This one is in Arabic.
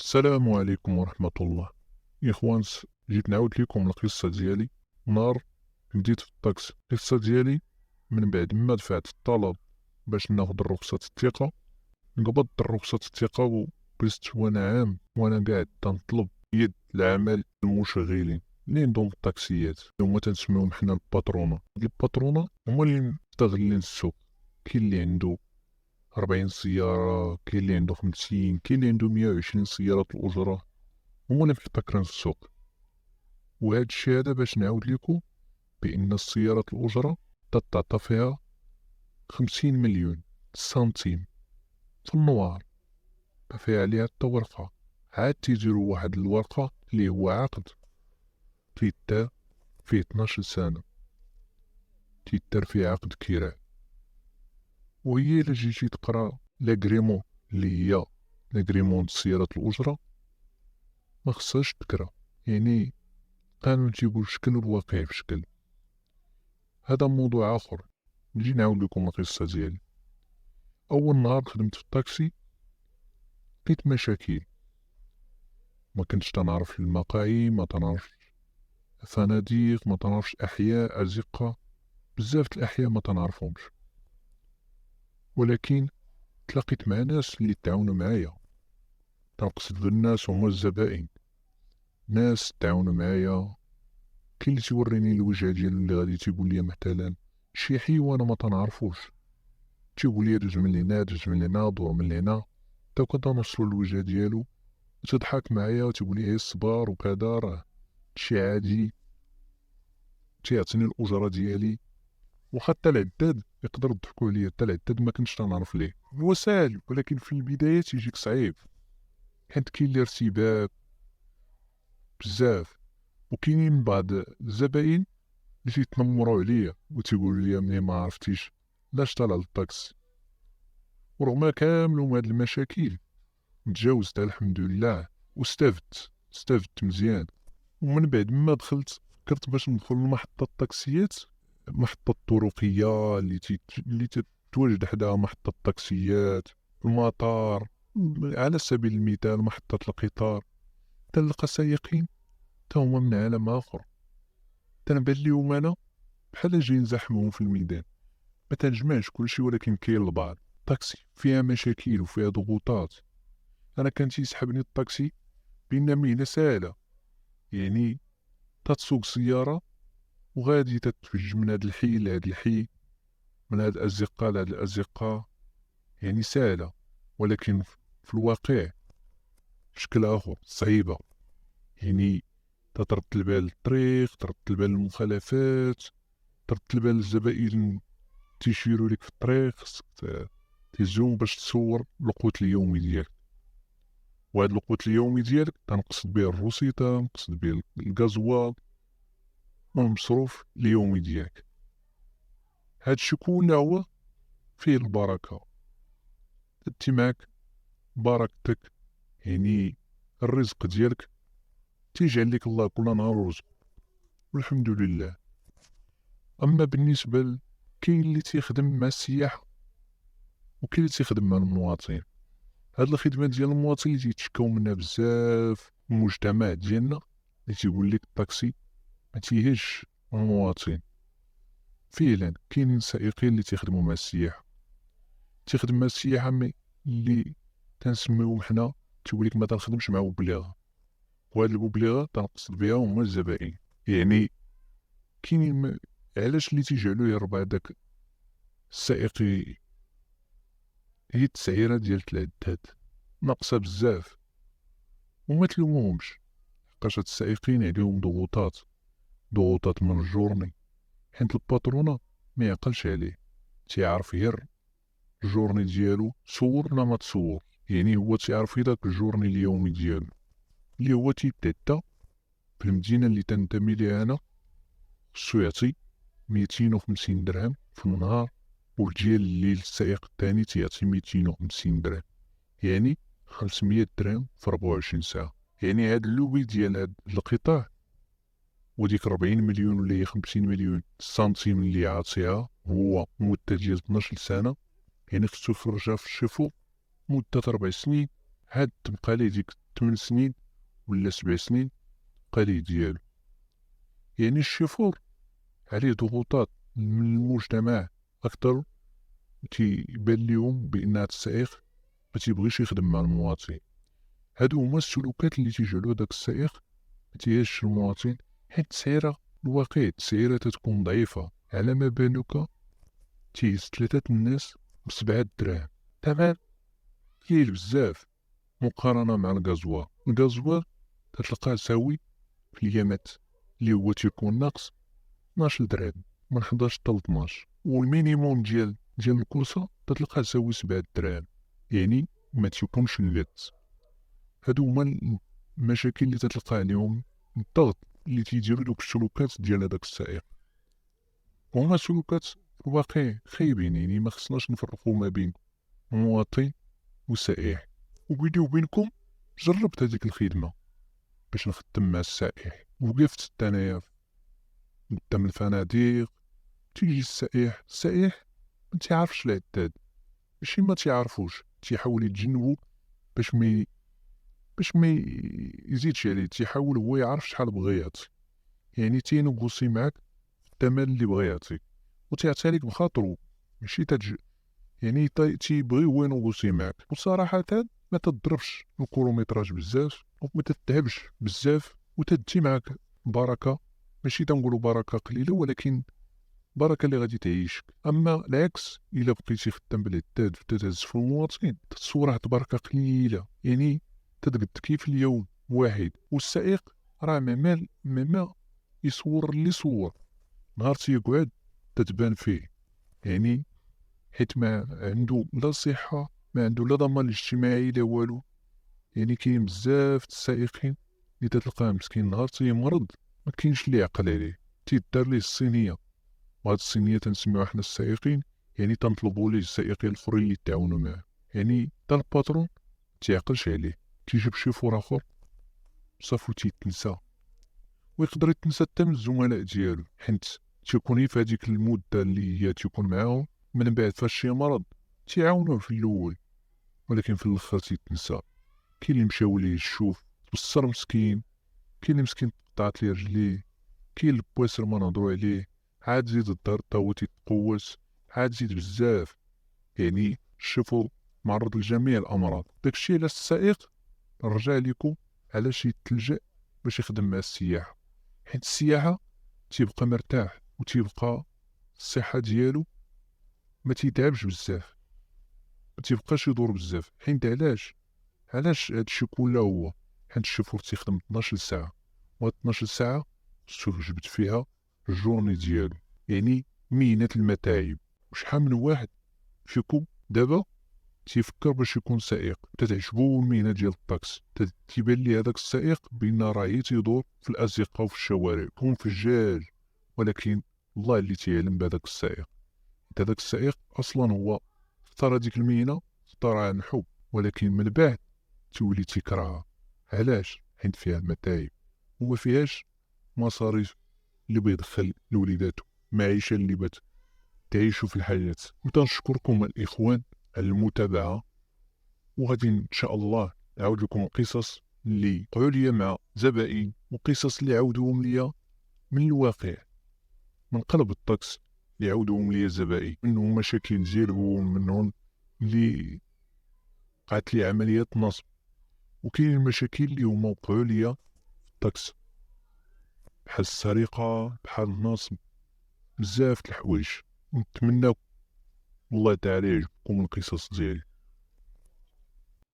السلام عليكم ورحمة الله. يا اخوان، جيت نعاود لكم القصة ديالي. نهار بديت في الطاكسي، القصة ديالي من بعد ما دفعت الطلب باش ناخد رخصة الثقة. قبضت رخصة الثقة وبزت وانا عام وانا قاعد تنطلب يد العمل المشغلين اللي عندهم الطاكسيات، اللي هما تنسميوهم حنا الباترونة. الباترونة هما اللي مستغلين السوق. كاين اللي عنده 40 سيارة، كاين اللي عنده 50، كاين اللي عنده 120 سيارة الأجرة، هما اللي محتكرين السوق. وهاد الشي هذا باش نعاود ليكم بأن السيارة الأجرة تتعطى فيها 50 مليون سنتيم في النوار، ما فيها عليها حتى ورقة. عاد تيديرو واحد الورقة اللي هو عقد تيدار فيه 12 سنة، تيدار فيه عقد كراء. وهي إلا جيتي تقرا لاغريمون اللي هي لاغريمون د السيارة الأجرة ما خصهاش تقرا، يعني القانون تيقول شكل والواقع في شكل. هذا موضوع آخر. نجي نعاود لكم القصة ديالي. أول نهار خدمت في الطاكسي لقيت مشاكل، ما كنتش تنعرف المقاهي، ما تنعرفش فناديق، ما تنعرفش أحياء أزقة، بزاف الأحياء ما تنعرفهمش. ولكن تلاقيت مع ناس اللي تعاونوا معايا، تنقصد بالناس هما الزبائن. ناس تعاونوا معايا، كاين اللي تيوريني الوجه ديالو اللي غادي تيقول لي مثلا شي حيوان ما تنعرفوش، تيقول لي دوز من هنا دوز من هنا دور من هنا، تا كنت نوصلو الوجه ديالو وتضحك معايا وتقول لي الصبر وكذا، راه شي عادي، تيعطيني الأجرة ديالي. وخا حتى العداد يقدروا يضحكوا عليا، حتى العداد ما كنتش تنعرف ليه. هو ساهل ولكن في البداية تيجيك صعيب، حيت كاين الارتباك بزاف. وكاينين بعض الزبائن اللي تيتنمروا عليا وتيقولوا لي ملي ما عرفتيش لاش طالع للطاكسي. ورغم كامل هاد المشاكل تجاوزتها الحمد لله واستفدت مزيان. ومن بعد ما دخلت فكرت باش ندخل لمحطة الطاكسيات، محطة طرقية اللي تتواجد حداها محطة الطاكسيات، المطار، على سبيل المثال محطة القطار. تلقى سائقين تا هما من عالم آخر، تنبان ليهم أنا بحال جاي نزاحمهم في الميدان. ما تنجمعش كلشي ولكن كاين البعض. الطاكسي فيها مشاكل وفيها ضغوطات. أنا كان تيسحبني الطاكسي بأن مهنة سهلة، يعني تتسوق سيارة وغادي تتفج من هاد الحي لهاد الحي، من هاد الأزقة لهاد الأزقة، يعني سهلة. ولكن في الواقع بشكل آخر صعيبة، يعني تترتل بال الطريق، ترتل بال المخالفات، ترتل بال الزبائن تيشيرو ليك في الطريق، خصك تهزهم باش تصور القوت اليومي ديالك. وهاد القوت اليومي ديالك تنقصد به الروسيطة، نقصد به الغازوال والمصروف اليومي ديالك. هادشي كله هو فيه البركة، انت معاك بركتك، يعني الرزق ديالك تيجعل لك الله كل نهار رزق والحمد لله. اما بالنسبة كاين اللي تيخدم مع السياح وكاين اللي تيخدم مع المواطنين. هاد الخدمة ديال المواطنين اللي تيتشكاو منها بزاف المجتمع ديالنا، اللي تيقول لك الطاكسي ما تيهش المواطن. فعلا كاينين سائقين اللي تيخدموا مع السياح، تيخدم مع السياحة مي اللي تنسميوهم حنا تيقول لك ما تنخدمش مع بوبليغا. وهاد البوبليغا تنقصد بها هما الزبائن. يعني كاينين علاش اللي تيجعلو يهرب هداك السائق هي التسعيرة ديال العداد ناقصة بزاف. وما تلوموهمش، حقاش هاد السائقين عليهم ضغوطات من الجورني، حيت الباترونة ما يعقلش عليه، تيعرف غير الجورني ديالو صور ولا ما تصور. يعني هو تيعرف داك الجورني اليومي ديالو اللي هو تيتعدى في المدينة اللي تنتمي ليها أنا، خصو يعطي 250 درهم في النهار، وديال الليل السائق الثاني تيعطي 250 درهم، يعني 500 درهم في 24 ساعة. يعني هاد اللوبي ديال هاد القطاع وديك 40 مليون ولا هي 50 مليون سنتيم اللي عاطيها هو مدة ديال 12 سنة، يعني خصو يخرجها في الشفو مدة 4 سنين، عاد تبقى ليه ديك 8 سنين ولا 7 سنين قليل ديالو. يعني الشيفور عليه ضغوطات من المجتمع أكثر، تيبان ليهم بأن هاد السائق ما تيبغيش يخدم مع المواطن. هادو هما السلوكات اللي تيجعلو داك السائق ما تيهاجش المواطن، حيت التسعيرة الواقع التسعيرة تتكون ضعيفة. على ما بالك تيهز 3 الناس ب7 دراهم، تمام كاين بزاف مقارنة مع الغازوال. الغازوال تتلقاه ساوي في اليامات اللي هو تيكون ناقص 12 درهم، من 11 حتى ل 12، والمينيموم ديال الكورسة تتلقاه ساوي 7 دراهم، يعني ما تيكونش اللبس. هادو هما المشاكل اللي تتلقى عليهم الضغط اللي تيديرو دوك السلوكات ديال هداك السائق. وهما سلوكات في الواقع خايبين، يعني ما خصناش نفرقو ما بين مواطن وسائح. وبيني وبينكم جربت هذيك الخدمة باش نخدم مع السائح، وقفت انايا قدام الفنادق، تيجي السائح ما تيعرفش العداد، ماشي ما تيعرفوش، تيحاول يتجنبو باش ما يزيدش عليه، تيحاول هو يعرف شحال بغا يعطي، يعني تينوغوسي معاك في الثمن اللي بغا يعطيك، وتيعطيلك بخاطرو، ماشي يعني تيبغي هو ينوغوسي معاك. وصراحة ما تضربش الكيلومتراج بزاف وما تتعبش بزاف، وتدي معاك بركة، ماشي تنقولو بركة قليلة، ولكن بركة اللي غادي تعيشك. أما العكس إلا بقيتي خدام بالعداد وتتهز في المواطن، تتصور واحد البركة قليلة، يعني تتقد كيف اليوم واحد. والسائق راه ما يصور اللي صور، نهار تيقعد تتبان فيه، يعني حيت ما عنده لا صحة، ما عنده لا ضمان اجتماعي لا والو. يعني كاين بزاف السائقين اللي تتلقاه مسكين نهار تيمرض ما كاينش اللي يعقل عليه، تيدار ليه الصينية. وهاد الصينية تنسميوها حنا السائقين، يعني تنطلبوا ليه السائقين الاخرين اللي يتعاونوا معاه، يعني تا الباترون تيعقلش عليه، تيجيب شيفور اخر صافي تيتنسى، ويقدر يتنسى حتى من الزملاء ديالو، حيت تيكون في هذيك المدة اللي هي تيكون معاهم. من بعد فاش شي مرض تيعاونوه في الاول، ولكن في الاخر تيتنسى. كاين اللي مشاو ليه الشوف تبصر مسكين، كاين اللي مسكين قطعت ليه رجليه، كاين البويسر ما نهضرو عليه، عاد زيد الدار تا هو تيتقوس، عاد زيد بزاف. يعني شوفوا معرض لجميع الامراض. داكشي علاش السائق نرجع ليكم علاش يتلجأ باش يخدم مع السياحة، حيت السياحة تيبقى مرتاح وتيبقى الصحة ديالو ما تيتعبش بزاف، ما تيبقاش يدور بزاف. حيت علاش هادشي كله هو حيت الشوفور تيخدم 12 ساعة، و 12 ساعة خصو يجبد فيها الجورني ديالو، يعني مهنة المتاعب. وشحال من واحد فيكم دابا تيفكر باش يكون سائق، تتعجبو المهنة ديال الطاكس، تيبان ليه هذاك السائق بان راه تيدور في الازقة وفي الشوارع كون فجاج، ولكن الله اللي تيعلم بهذاك السائق. هذاك السائق اصلا هو اختار هذيك المهنة، اختارها عن حب، ولكن من بعد تولي تيكرهها. علاش؟ حيت فيها المتاعب وما فيهاش مصاريف اللي بيدخل لوليداتو، معيشة اللي تعيشوا في الحياة. وتنشكركم الإخوان على المتابعة، وغادي إن شاء الله نعاود لكم قصص اللي وقعوا لي مع زبائن، وقصص اللي عاودوهم لي من الواقع، من قلب الطقس اللي عاودوهم لي الزبائن. منهم مشاكل ديالهم، منهم اللي وقعت لي عمليات نصب، وكاين المشاكل اللي هما وقعوا لي في الطقس بحال السرقة، بحال النصب، بزاف د الحوايج. نتمنى الله تعالى يعجبكم القصص ديالي.